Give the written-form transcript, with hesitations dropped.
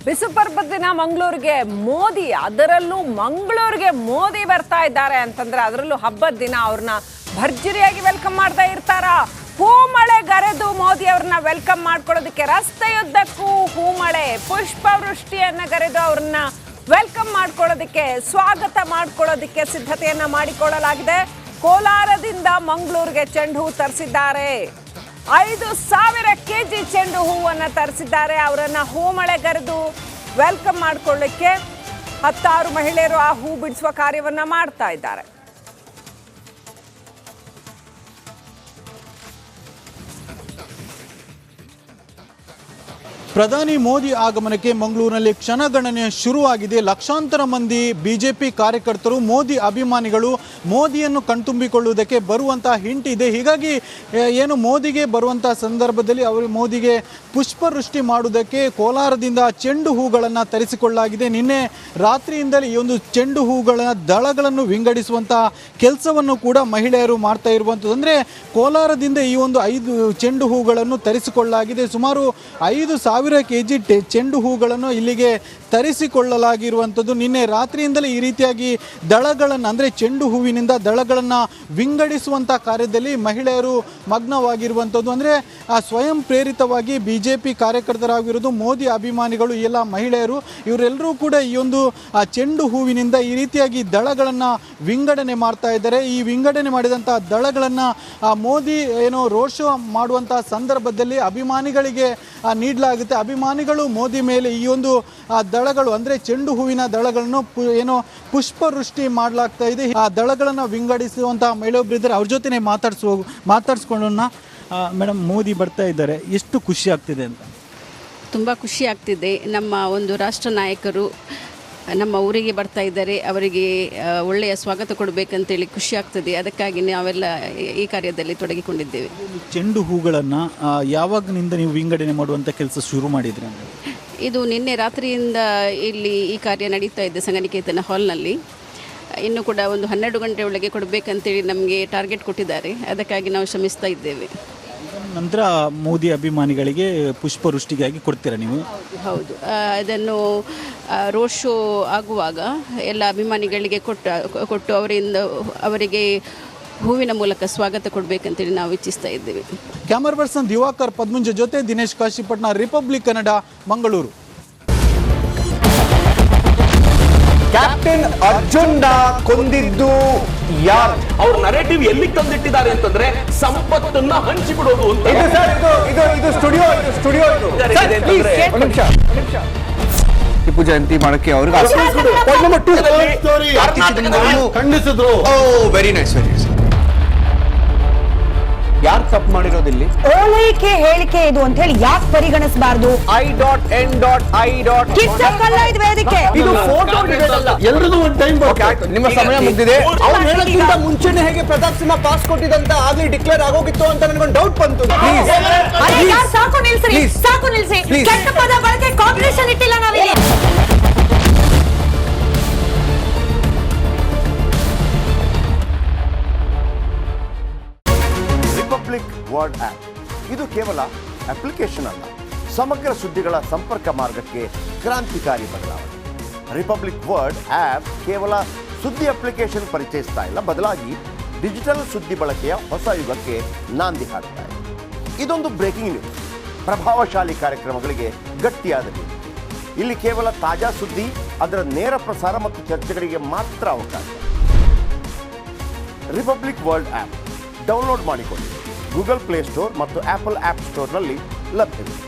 ವಿಶ್ವಪರ್ಬದ ದಿನ ಮಂಗಳೂರಿಗೆ ಮೋದಿ, ಅದರಲ್ಲೂ ಮಂಗಳೂರಿಗೆ ಮೋದಿ ಬರ್ತಾ ಇದ್ದಾರೆ ಅಂತಂದ್ರೆ ಅದರಲ್ಲೂ ಹಬ್ಬದ ದಿನ ಅವ್ರನ್ನ ಭರ್ಜರಿಯಾಗಿ ವೆಲ್ಕಮ್ ಮಾಡ್ತಾ ಇರ್ತಾರ. ಹೂಮಳೆ ಗರೆದು ಮೋದಿ ಅವ್ರನ್ನ ವೆಲ್ಕಮ್ ಮಾಡ್ಕೊಳ್ಳೋದಕ್ಕೆ ರಸ್ತೆಯುದ್ದಕ್ಕೂ ಹೂಮಳೆ, ಪುಷ್ಪವೃಷ್ಟಿಯನ್ನ ಗರೆದು ಅವ್ರನ್ನ ವೆಲ್ಕಮ್ ಮಾಡ್ಕೊಳ್ಳೋದಕ್ಕೆ, ಸ್ವಾಗತ ಮಾಡ್ಕೊಳ್ಳೋದಕ್ಕೆ ಸಿದ್ಧತೆಯನ್ನ ಮಾಡಿಕೊಳ್ಳಲಾಗಿದೆ. ಕೋಲಾರದಿಂದ ಮಂಗಳೂರಿಗೆ ಚೆಂಡು ಹೂ ತರಿಸಿದ್ದಾರೆ. 5,000 kg ಚೆಂಡು ಹೂವನ್ನು ತರಿಸಿದ್ದಾರೆ. ಅವರನ್ನ ಹೂಮಳೆಗರೆದು ವೆಲ್ಕಮ್ ಮಾಡಿಕೊಳ್ಳಿಕ್ಕೆ 16 ಮಹಿಳೆಯರು ಆ ಹೂ ಬಿಡಿಸುವ ಕಾರ್ಯವನ್ನ ಮಾಡ್ತಾ ಇದ್ದಾರೆ. ಪ್ರಧಾನಿ ಮೋದಿ ಆಗಮನಕ್ಕೆ ಮಂಗಳೂರಿನಲ್ಲಿ ಕ್ಷಣಗಣನೆ ಶುರುವಾಗಿದೆ. ಲಕ್ಷಾಂತರ ಮಂದಿ ಬಿಜೆಪಿ ಕಾರ್ಯಕರ್ತರು, ಮೋದಿ ಅಭಿಮಾನಿಗಳು ಮೋದಿಯನ್ನು ಕಣ್ತುಂಬಿಕೊಳ್ಳುವುದಕ್ಕೆ ಬರುವಂಥ ಹಿಂಟ್ ಇದೆ. ಹೀಗಾಗಿ ಏನು ಮೋದಿಗೆ ಬರುವಂಥ ಸಂದರ್ಭದಲ್ಲಿ ಅವರು ಮೋದಿಗೆ ಪುಷ್ಪವೃಷ್ಟಿ ಮಾಡುವುದಕ್ಕೆ ಕೋಲಾರದಿಂದ ಚೆಂಡು ಹೂಗಳನ್ನು ತರಿಸಿಕೊಳ್ಳಲಾಗಿದೆ. ನಿನ್ನೆ ರಾತ್ರಿಯಿಂದಲೇ ಈ ಒಂದು ಚೆಂಡು ಹೂಗಳ ದಳಗಳನ್ನು ವಿಂಗಡಿಸುವಂಥ ಕೆಲಸವನ್ನು ಕೂಡ ಮಹಿಳೆಯರು ಮಾಡ್ತಾ ಇರುವಂಥದ್ದು. ಅಂದರೆ ಕೋಲಾರದಿಂದ ಈ ಒಂದು 5 ಚೆಂಡು ಹೂಗಳನ್ನು ತರಿಸಿಕೊಳ್ಳಲಾಗಿದೆ. ಸುಮಾರು 5,000 kg ಚೆಂಡು ಹೂಗಳನ್ನು ಇಲ್ಲಿಗೆ ತರಿಸಿಕೊಳ್ಳಲಾಗಿರುವಂಥದ್ದು. ನಿನ್ನೆ ರಾತ್ರಿಯಿಂದಲೇ ಈ ರೀತಿಯಾಗಿ ದಳಗಳನ್ನು, ಅಂದರೆ ಚೆಂಡು ಹೂವಿನಿಂದ ದಳಗಳನ್ನು ವಿಂಗಡಿಸುವಂಥ ಕಾರ್ಯದಲ್ಲಿ ಮಹಿಳೆಯರು ಮಗ್ನವಾಗಿರುವಂಥದ್ದು. ಅಂದರೆ ಸ್ವಯಂ ಪ್ರೇರಿತವಾಗಿ BJP ಕಾರ್ಯಕರ್ತರಾಗಿರೋದು, ಮೋದಿ ಅಭಿಮಾನಿಗಳು, ಎಲ್ಲ ಮಹಿಳೆಯರು ಇವರೆಲ್ಲರೂ ಕೂಡ ಈ ಒಂದು ಚೆಂಡು ಹೂವಿನಿಂದ ಈ ರೀತಿಯಾಗಿ ದಳಗಳನ್ನು ವಿಂಗಡಣೆ ಮಾಡ್ತಾ ಇದ್ದಾರೆ. ಈ ವಿಂಗಡಣೆ ಮಾಡಿದಂಥ ದಳಗಳನ್ನು ಮೋದಿ ಏನೋ ರೋಡ್ ಶೋ ಮಾಡುವಂಥ ಸಂದರ್ಭದಲ್ಲಿ ಅಭಿಮಾನಿಗಳಿಗೆ ನೀಡಲಾಗುತ್ತೆ. ಅಭಿಮಾನಿಗಳು ಮೋದಿ ಮೇಲೆ ಈ ಒಂದು ದಳಗಳು, ಅಂದರೆ ಚೆಂಡು ಹೂವಿನ ದಳಗಳನ್ನು ಏನೋ ಪುಷ್ಪವೃಷ್ಟಿ ಮಾಡಲಾಗ್ತಾ ಇದೆ. ಆ ದಳಗಳನ್ನು ವಿಂಗಡಿಸುವಂಥ ಮಹಿಳೆಯೊಬ್ಬರು ಇದ್ದಾರೆ. ಅವ್ರ ಜೊತೆ ಮಾತಾಡ್ಸ್ಕೊಳ್ಳೋಣ. ಮೇಡಮ್, ಮೋದಿ ಬರ್ತಾ ಇದ್ದಾರೆ, ಎಷ್ಟು ಖುಷಿ ಆಗ್ತಿದೆ ಅಂತ? ತುಂಬ ಖುಷಿ ಆಗ್ತಿದೆ. ನಮ್ಮ ಒಂದು ರಾಷ್ಟ್ರ ನಾಯಕರು ನಮ್ಮ ಊರಿಗೆ ಬರ್ತಾ ಇದ್ದಾರೆ, ಅವರಿಗೆ ಒಳ್ಳೆಯ ಸ್ವಾಗತ ಕೊಡಬೇಕಂತೇಳಿ ಖುಷಿ ಆಗ್ತದೆ. ಅದಕ್ಕಾಗಿ ನಾವೆಲ್ಲ ಈ ಕಾರ್ಯದಲ್ಲಿ ತೊಡಗಿಕೊಂಡಿದ್ದೇವೆ. ಚೆಂಡು ಹೂಗಳನ್ನು ಯಾವಾಗಿನಿಂದ ನೀವು ವಿಂಗಡಣೆ ಮಾಡುವಂಥ ಕೆಲಸ ಶುರು ಮಾಡಿದ್ರಿ? ಇದು ನಿನ್ನೆ ರಾತ್ರಿಯಿಂದ ಇಲ್ಲಿ ಈ ಕಾರ್ಯ ನಡೀತಾ ಇದೆ ಸಂಘನಿಕೇತನ ಹಾಲ್ನಲ್ಲಿ. ಇನ್ನು ಕೂಡ ಒಂದು 12 ಗಂಟೆ ಒಳಗೆ ಕೊಡಬೇಕಂತೇಳಿ ನಮಗೆ ಟಾರ್ಗೆಟ್ ಕೊಟ್ಟಿದ್ದಾರೆ. ಅದಕ್ಕಾಗಿ ನಾವು ಶ್ರಮಿಸ್ತಾ ಇದ್ದೇವೆ. ನಂತರ ಮೋದಿ ಅಭಿಮಾನಿಗಳಿಗೆ ಪುಷ್ಪವೃಷ್ಟಿಗಾಗಿ ಕೊಡ್ತೀರಾ ನೀವು? ಹೌದು, ಅದನ್ನು ರೋಡ್ ಶೋ ಆಗುವಾಗ ಎಲ್ಲ ಅಭಿಮಾನಿಗಳಿಗೆ ಕೊಟ್ಟು ಅವರಿಗೆ ಹೂವಿನ ಮೂಲಕ ಸ್ವಾಗತ ಕೊಡಬೇಕಂತೇಳಿ ನಾವು ಇಚ್ಛಿಸ್ತಾ ಇದ್ದೇವೆ. ಕ್ಯಾಮರಾ ಪರ್ಸನ್ ದಿವಾಕರ್ ಪದ್ಮುಂಜ ಜೊತೆ ದಿನೇಶ್ ಕಾಶಿಪಟ್ನ, ರಿಪಬ್ಲಿಕ್ ಕನ್ನಡ, ಮಂಗಳೂರು. ಕ್ಯಾಪ್ಟನ್ ಅರ್ಜುನ್ನ ಕೊಂದಿದ್ದು ಯಾರು? ಅವ್ರ ನರೇಟಿವ್ ಎಲ್ಲಿ ತಂದಿಟ್ಟಿದ್ದಾರೆ ಅಂತಂದ್ರೆ ಸಂಪತ್ತನ್ನ ಹಂಚಿಬಿಡೋದು ಅಂತ. ಇದು ಸ್ಟುಡಿಯೋ ಟಿಪ್ಪು ಜಯಂತಿ ಮಾಡಕ್ಕೆ ಅವ್ರಿಗೆ ಖಂಡಿಸಿದ್ರು. Very nice. ಯಾರು ತಪ್ಪು ಮಾಡಿರೋದಿಲ್ಲಿ? ಓಲೈಕೆ ಹೇಳಿಕೆ ಇದು ಅಂತ ಹೇಳಿ ಯಾಕೆ ಪರಿಗಣಿಸಬಾರದು? I.N.I. ಇದು ವೇದಿಕೆ, ಇದು ಫೋಟೋ ಎಲ್ಲರಿಗೂ ಒಂದು ಟೈಮ್. ನಿಮ್ಮ ಸಮಯ ಮುಗಿದಿದೆ. ಅವ್ರು ಹೇಳೋಕ್ಕಿಂತ ಮುಂಚೆನೆ ಹೇಗೆ ಪ್ರತಾಪ್ ಸಿಂಹ ಪಾಸ್ ಕೊಟ್ಟಿದಂತ ಆಗ್ಲಿ ಡಿಕ್ಲೇರ್ ಆಗೋಗಿತ್ತು ಅಂತ ನನಗೊಂದು ಡೌಟ್ ಬಂತು. ಸಾಕು ನಿಲ್ಸಿ. ಕೆಟ್ಟ ಪದ ಬಳಕೆ ಕಾಂಪಿಟೇಷನ್ ಇಟ್ಟಿಲ್ಲ ನಾವಿಲ್ಲಿ. ರಿಪಬ್ಲಿಕ್ ವರ್ಡ್ ಆಪ್ ಇದು ಕೇವಲ ಅಪ್ಲಿಕೇಶನ್ ಅಲ್ಲ, ಸಮಗ್ರ ಸುದ್ದಿಗಳ ಸಂಪರ್ಕ ಮಾರ್ಗಕ್ಕೆ ಕ್ರಾಂತಿಕಾರಿ ಬದಲಾವಣೆ. ರಿಪಬ್ಲಿಕ್ ವರ್ಡ್ ಆಪ್ ಕೇವಲ ಸುದ್ದಿ ಅಪ್ಲಿಕೇಶನ್ ಪರಿಚಯಿಸ್ತಾ ಇಲ್ಲ, ಬದಲಾಗಿ ಡಿಜಿಟಲ್ ಸುದ್ದಿ ಬಳಕೆಯ ಹೊಸ ಯುಗಕ್ಕೆ ನಾಂದಿ ಹಾಡ್ತಾ ಇದೆ. ಇದೊಂದು ಬ್ರೇಕಿಂಗ್ ನ್ಯೂಸ್, ಪ್ರಭಾವಶಾಲಿ ಕಾರ್ಯಕ್ರಮಗಳಿಗೆ ಗಟ್ಟಿಯಾದ ನ್ಯೂಸ್. ಇಲ್ಲಿ ಕೇವಲ ತಾಜಾ ಸುದ್ದಿ, ಅದರ ನೇರ ಪ್ರಸಾರ ಮತ್ತು ಚರ್ಚೆಗಳಿಗೆ ಮಾತ್ರ ಅವಕಾಶ. ರಿಪಬ್ಲಿಕ್ ವರ್ಲ್ಡ್ ಆಪ್ ಡೌನ್ಲೋಡ್ ಮಾಡಿಕೊಳ್ಳಿ. ಗೂಗಲ್ ಪ್ಲೇ ಸ್ಟೋರ್ ಮತ್ತು ಆಪಲ್ ಆಪ್ ಸ್ಟೋರ್ನಲ್ಲಿ ಲಭ್ಯವಿದೆ.